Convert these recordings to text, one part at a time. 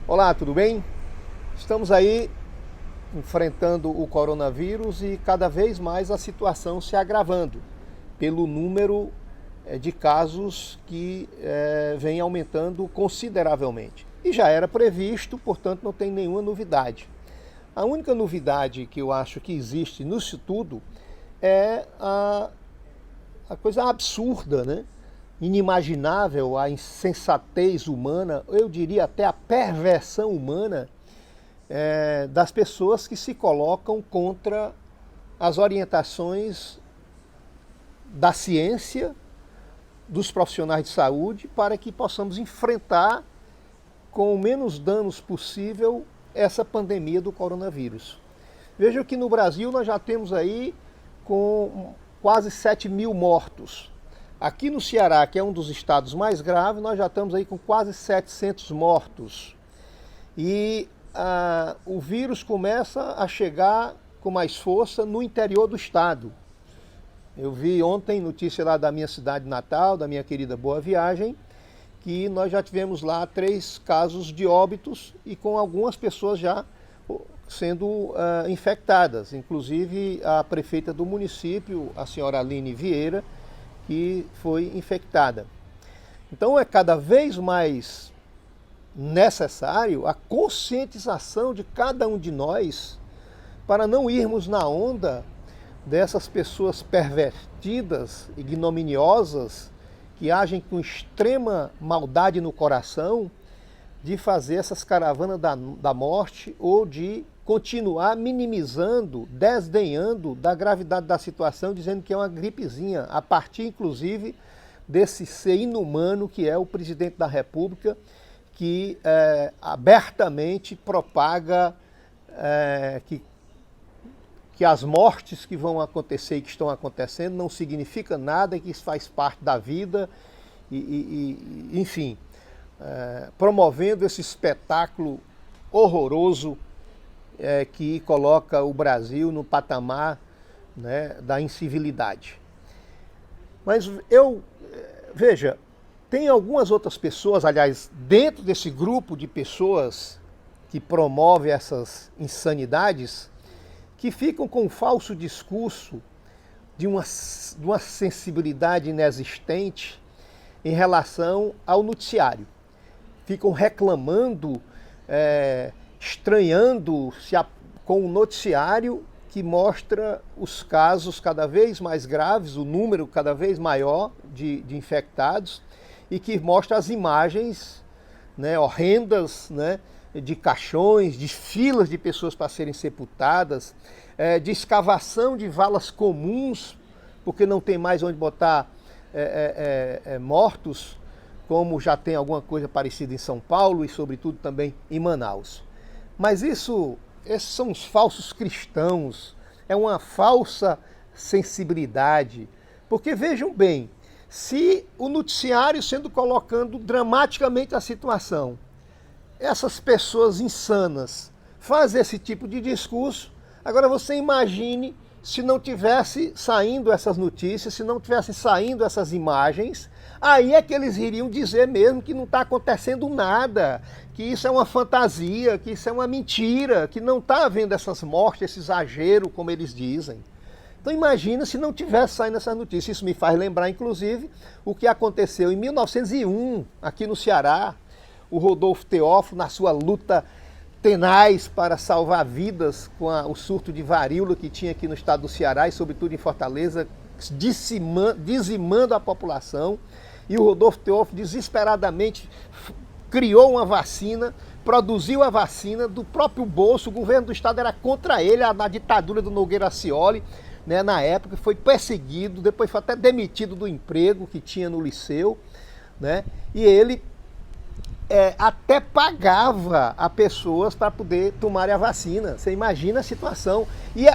Olá, tudo bem? Estamos aí enfrentando o coronavírus e cada vez mais a situação se agravando pelo número de casos que vem aumentando consideravelmente. E já era previsto, portanto não tem nenhuma novidade. A única novidade que eu acho que existe nisso tudo é a coisa absurda, né? Inimaginável, a insensatez humana, eu diria até a perversão humana das pessoas que se colocam contra as orientações da ciência, dos profissionais de saúde, para que possamos enfrentar com o menos danos possível essa pandemia do coronavírus. Veja que no Brasil nós já temos aí com quase 7 mil mortos. Aqui no Ceará, que é um dos estados mais graves, nós já estamos aí com quase 700 mortos. E o vírus começa a chegar com mais força no interior do estado. Eu vi ontem notícia lá da minha cidade natal, da minha querida Boa Viagem, que nós já tivemos lá 3 casos de óbitos e com algumas pessoas já sendo infectadas. Inclusive a prefeita do município, a senhora Aline Vieira, que foi infectada. Então é cada vez mais necessário a conscientização de cada um de nós para não irmos na onda dessas pessoas pervertidas, ignominiosas, que agem com extrema maldade no coração, de fazer essas caravanas da morte ou de continuar minimizando, desdenhando da gravidade da situação, dizendo que é uma gripezinha, a partir inclusive desse ser inumano que é o presidente da República, que abertamente propaga que as mortes que vão acontecer e que estão acontecendo não significa nada, que isso faz parte da vida, enfim, promovendo esse espetáculo horroroso que coloca o Brasil no patamar, né, da incivilidade. Mas veja, tem algumas outras pessoas, aliás, dentro desse grupo de pessoas que promove essas insanidades, que ficam com um falso discurso de uma sensibilidade inexistente em relação ao noticiário. Ficam reclamando, estranhando-se com o noticiário que mostra os casos cada vez mais graves, o número cada vez maior de infectados, e que mostra as imagens, né, horrendas, né, de caixões, de filas de pessoas para serem sepultadas, de escavação de valas comuns, porque não tem mais onde botar mortos, como já tem alguma coisa parecida em São Paulo e sobretudo também em Manaus. Mas esses são os falsos cristãos, é uma falsa sensibilidade, porque vejam bem, se o noticiário sendo colocando dramaticamente a situação, essas pessoas insanas fazem esse tipo de discurso, agora você imagine se não tivesse saindo essas notícias, se não tivessem saindo essas imagens, aí é que eles iriam dizer mesmo que não está acontecendo nada, que isso é uma fantasia, que isso é uma mentira, que não está havendo essas mortes, esse exagero, como eles dizem. Então imagina se não tivesse saindo essas notícias. Isso me faz lembrar, inclusive, o que aconteceu em 1901, aqui no Ceará. O Rodolfo Teófilo, na sua luta tenaz para salvar vidas com o surto de varíola que tinha aqui no estado do Ceará e sobretudo em Fortaleza, dizimando a população. E o Rodolfo Teófilo desesperadamente criou uma vacina, produziu a vacina do próprio bolso, o governo do estado era contra ele, na ditadura do Nogueira Scioli, né, na época, foi perseguido, depois foi até demitido do emprego que tinha no liceu, né, e ele até pagava a pessoas para poder tomarem a vacina. Você imagina a situação. E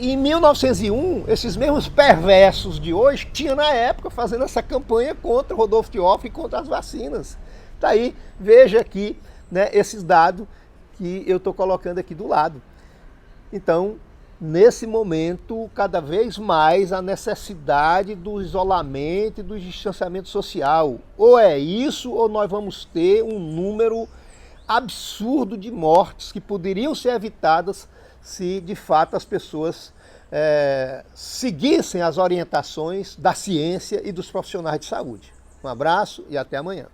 em 1901, esses mesmos perversos de hoje tinham na época fazendo essa campanha contra o Rodolfo Teófilo e contra as vacinas. Tá aí, veja aqui, né, esses dados que eu estou colocando aqui do lado. Então, nesse momento, cada vez mais a necessidade do isolamento e do distanciamento social. Ou é isso, ou nós vamos ter um número absurdo de mortes que poderiam ser evitadas se de fato as pessoas seguissem as orientações da ciência e dos profissionais de saúde. Um abraço e até amanhã.